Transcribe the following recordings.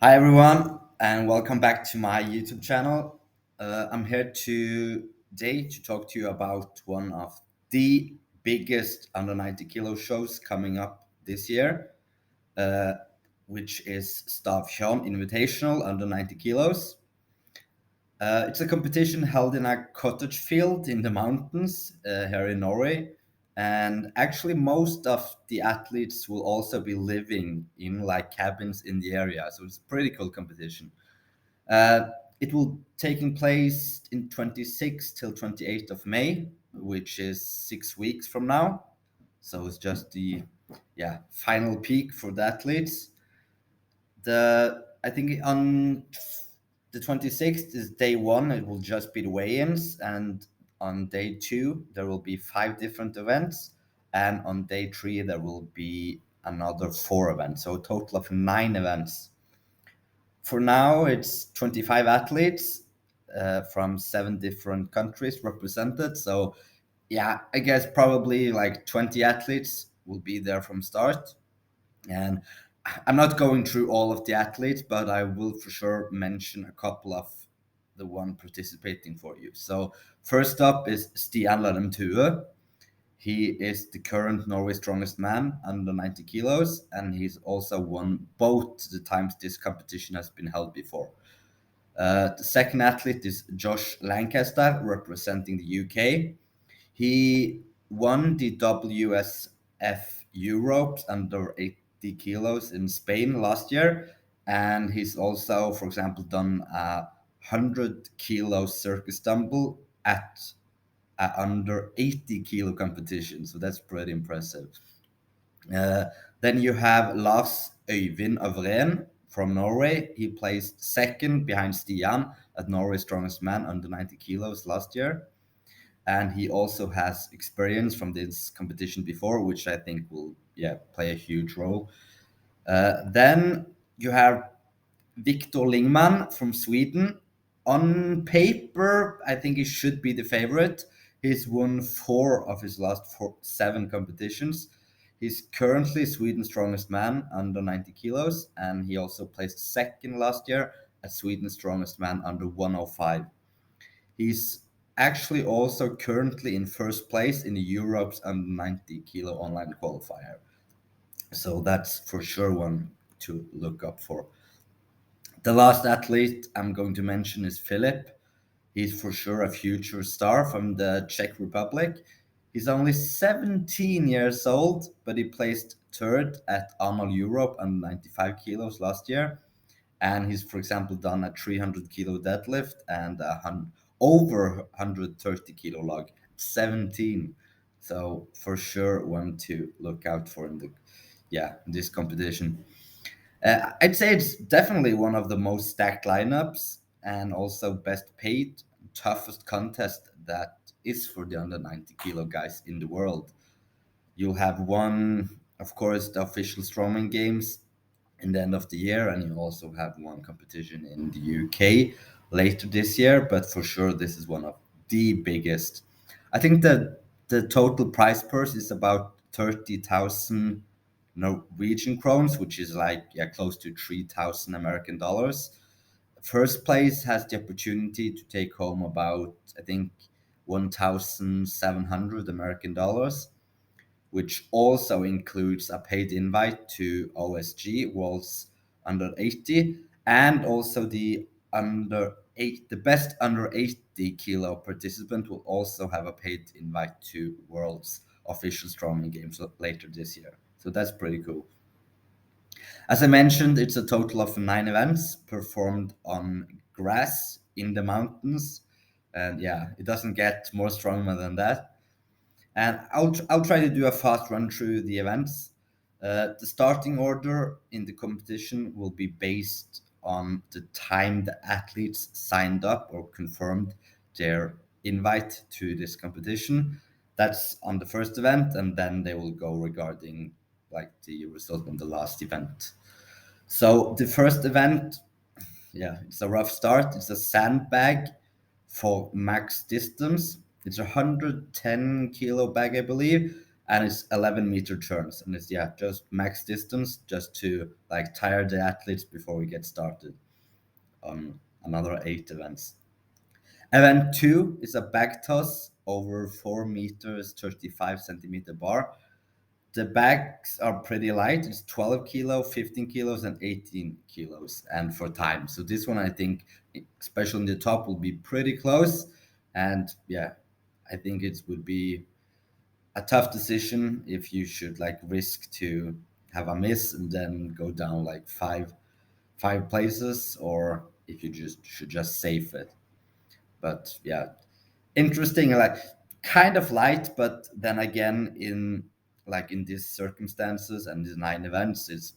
Hi everyone, and welcome back to my YouTube channel. I'm here today to talk to you about one of the biggest under 90 kilo shows coming up this year, uh, which is Stavtjørn Invitational under 90 kilos. It's a competition held in a cottage field in the mountains here in Norway. And actually, most of the athletes will also be living in like cabins in the area. So it's a pretty cool competition. Uh, it will taking place in 26th till 28th of May, which is 6 weeks from now. So it's just the final peak for the athletes. The I think on the 26th is day one. It will just be the weigh-ins, and on day two there will be five different events, and on day three there will be another four events. So a total of nine events. For now, it's 25 athletes from seven different countries represented. So, yeah, I guess probably like 20 athletes will be there from start. And I'm not going through all of the athletes, but I will for sure mention a couple of the one participating for you. So, first up is Stavtjørn Invitational. He is the current Norway's strongest man under 90 kilos, and he's also won both the times this competition has been held before. The second athlete is Josh Lancaster, representing the UK. He won the WSF Europes under 80 kilos in Spain last year, and he's also, for example, done a 100 kilo circus dumbbell at under 80 kilo competition. So that's pretty impressive. Uh, then you have Lars Øyvind Øvren from Norway. He placed second behind Stian at Norway's Strongest Man under 90 kilos last year. And he also has experience from this competition before, which I think will play a huge role. Then you have Victor Lingman from Sweden. On paper, I think he should be the favorite. He's won four of his last seven competitions. He's currently Sweden's strongest man under 90 kilos, and he also placed second last year as Sweden's strongest man under 105. He's actually also currently in first place in the Europe's under 90 kilo online qualifier. So that's for sure one to look up for. The last athlete I'm going to mention is Philip. He's for sure a future star from the Czech Republic. He's only 17 years old, but he placed third at Arnold Europe under 95 kilos last year. And he's, for example, done a 300 kilo deadlift and over 130 kilo log. 17. So for sure, one to look out for in this competition. I'd say it's definitely one of the most stacked lineups and also best paid, toughest contest that is for the under 90 kilo guys in the world. You'll have one, of course, the official Strongman Games in the end of the year, and you also have one competition in the UK later this year. But for sure, this is one of the biggest. I think that the total prize purse is about 30,000 Norwegian crowns, which is like close to 3,000 American dollars. First place has the opportunity to take home about, I think, 1,700 American dollars, which also includes a paid invite to OSG Worlds Under 80, and also the best under 80 kilo participant will also have a paid invite to Worlds official Strongman Games later this year. So that's pretty cool. As I mentioned, it's a total of nine events performed on grass in the mountains. And it doesn't get more strongman than that. And I'll try to do a fast run through the events. The starting order in the competition will be based on the time the athletes signed up or confirmed their invite to this competition. That's on the first event, and then they will go regarding like the result on the last event. So the first event, it's a rough start. It's a sandbag for max distance. It's a 110 kilo bag, I believe, and it's 11-meter turns, and it's just max distance, just to like tire the athletes before we get started on another 8 events. Event 2 is a back toss over 4 meters 35 centimeter bar. The bags are pretty light. It's 12 kilo, 15 kilos, and 18 kilos, and for time. So this one, I think, especially in the top, will be pretty close. And I think it would be a tough decision if you should like risk to have a miss and then go down like five places, or if you just should just save it. But interesting, like kind of light, but then again, in these circumstances and these 9 events, it's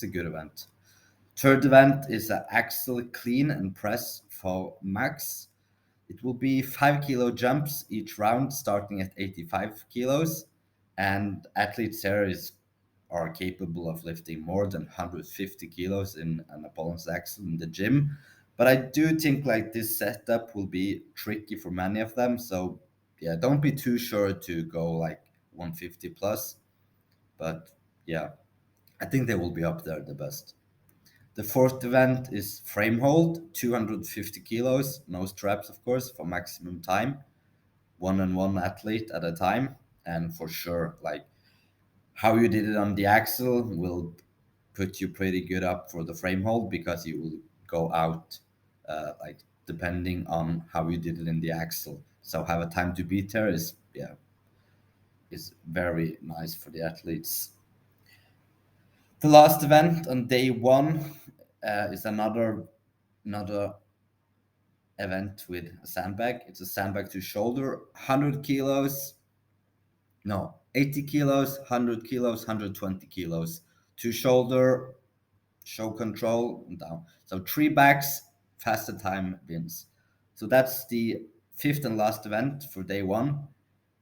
a good event. Third event is an axle clean and press for max. It will be 5 kilo jumps each round, starting at 85 kilos, and athletes here are capable of lifting more than 150 kilos in an Apollon's axle in the gym. But I do think like this setup will be tricky for many of them. So don't be too sure to go like 150 plus. But yeah, I think they will be up there the best. The fourth event is frame hold, 250 kilos, no straps, of course, for maximum time, one athlete at a time. And for sure, like how you did it on the axle will put you pretty good up for the frame hold, because you will go out like depending on how you did it in the axle. So have a time to beat there is very nice for the athletes. The last event on day 1 is another event with a sandbag. It's a sandbag to shoulder, 100 kilos, no, 80 kilos, 100 kilos, 120 kilos to shoulder, show control, and down. So 3 bags, faster time wins. So that's the fifth and last event for day 1.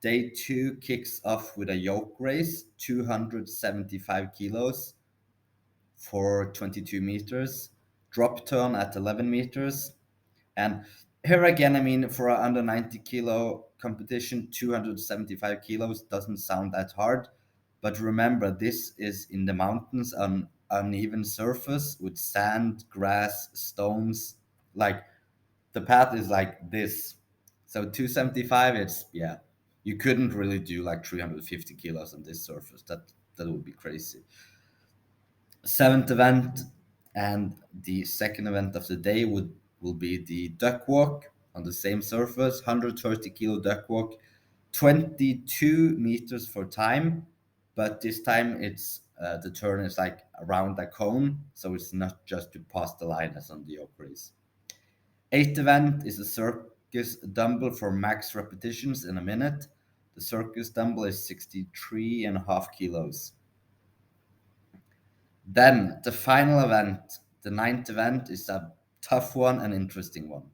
Day 2 kicks off with a yoke race, 275 kilos for 22 meters, drop turn at 11 meters. And here again, I mean, for an under 90 kilo competition, 275 kilos doesn't sound that hard. But remember, this is in the mountains on uneven surface with sand, grass, stones. Like the path is like this. So 275, you couldn't really do like 350 kilos on this surface. That would be crazy. Seventh event and the second event of the day will be the duck walk on the same surface, 130 kilo duck walk, 22 meters for time, but this time it's the turn is like around a cone, so it's not just to pass the line as on the yoke race. Eighth event is a circus dumbbell for max repetitions in a minute. The circus dumbbell is 63.5 kilos. Then the final event, the ninth event, is a tough one and interesting one.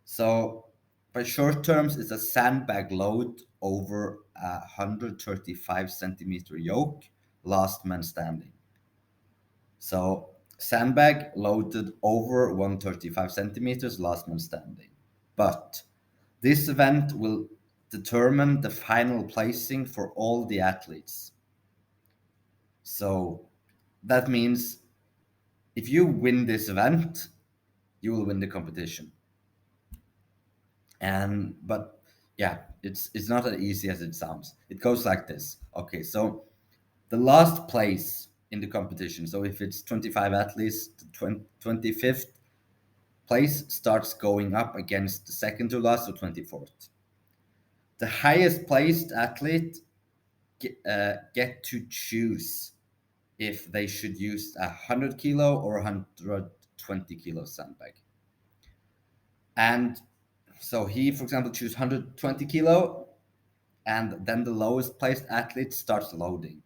So by short terms, it's a sandbag load over a 135 centimeter yoke, last man standing. So sandbag loaded over 135 centimeters, last man standing. But this event will determine the final placing for all the athletes. So that means if you win this event, you will win the competition. But it's not as easy as it sounds. It goes like this. Okay, so the last place in the competition, so if it's 25 athletes, the 25th place starts going up against the second to last, so 24th. The highest placed athlete get to choose if they should use a 100 kilo or 120 kilo sandbag. And so he, for example, choose 120 kilo, and then the lowest placed athlete starts loading.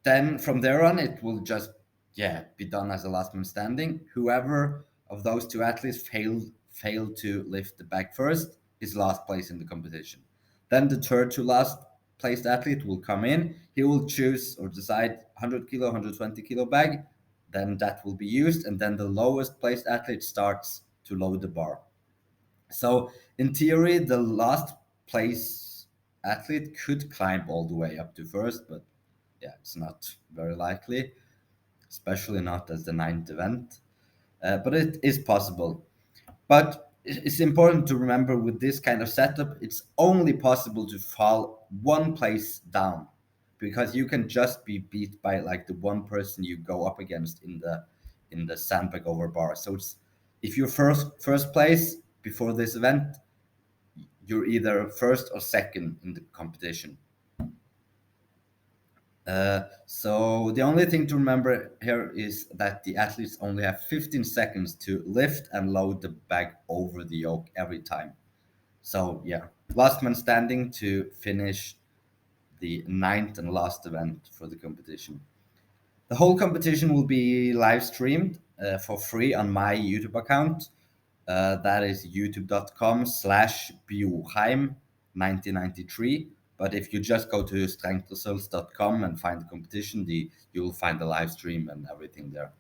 Then from there on, it will just be done as a last man standing. Whoever of those two athletes failed to lift the bag first is last place in the competition. Then the third to last placed athlete will come in. He will choose or decide 100 kilo, 120 kilo bag. Then that will be used, and then the lowest placed athlete starts to load the bar. So in theory, the last place athlete could climb all the way up to first, but yeah, it's not very likely, especially not as the ninth event. But it is possible. But it's important to remember with this kind of setup, it's only possible to fall one place down, because you can just be beat by like the one person you go up against in the sandbag over bar. So it's, if you're first place before this event, you're either first or second in the competition. So the only thing to remember here is that the athletes only have 15 seconds to lift and load the bag over the yoke every time. So yeah, last man standing to finish the ninth and last event for the competition. The whole competition will be live streamed for free on my YouTube account. That is youtube.com/Bjorheim 1993. But if you just go to strengthresults.com and find the competition, you'll find the live stream and everything there.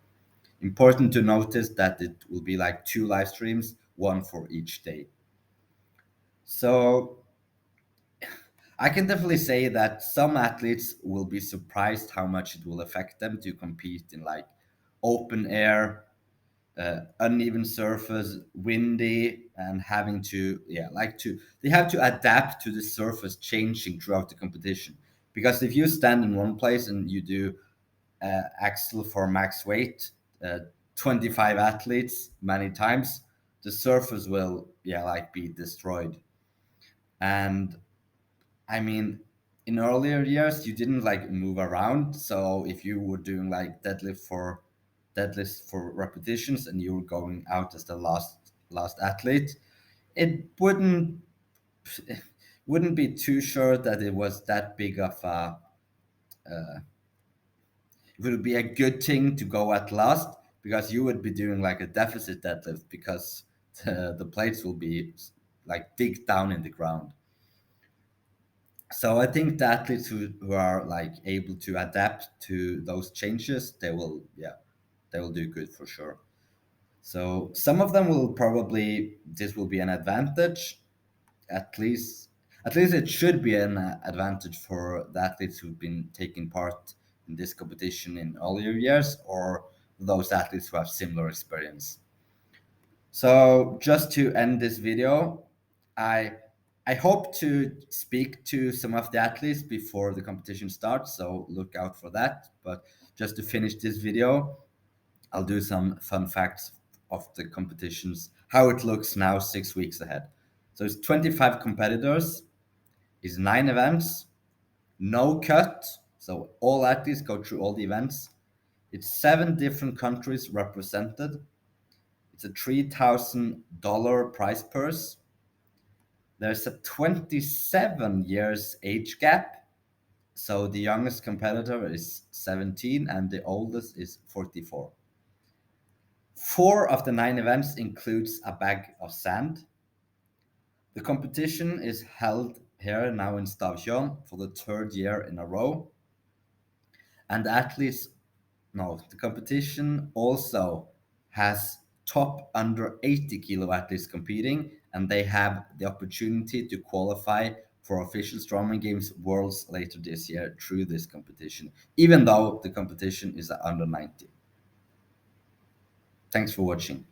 Important to notice that it will be like 2 live streams, one for each day. So I can definitely say that some athletes will be surprised how much it will affect them to compete in like open air, uneven surface, windy, and having to they have to adapt to the surface changing throughout the competition. Because if you stand in one place and you do axle for max weight, 25 athletes many times, the surface will be destroyed. And I mean, in earlier years, you didn't like move around. So if you were doing like deadlifts for repetitions and you were going out as the last athlete, it wouldn't be too sure that it was that big of a. It would be a good thing to go at last, because you would be doing like a deficit deadlift, because the plates will be like dig down in the ground. So I think the athletes who are like able to adapt to those changes, they will do good for sure. So some of them will probably, this will be an advantage. At least it should be an advantage for the athletes who've been taking part in this competition in earlier years, or those athletes who have similar experience. So just to end this video, I I hope to speak to some of the athletes before the competition starts, so look out for that. But just to finish this video, I'll do some fun facts of the competitions, how it looks now 6 weeks ahead. So it's 25 competitors, it's 9 events, no cut, so all athletes go through all the events. It's 7 different countries represented. It's a $3,000 prize purse. There's a 27 years age gap. So the youngest competitor is 17 and the oldest is 44. 4 of the 9 events includes a bag of sand. The competition is held here now in Stavtjørn for the 3rd year in a row. And the competition also has top under 80 kilo athletes competing, and they have the opportunity to qualify for official Strongman Games Worlds later this year through this competition, even though the competition is under 90. Thanks for watching.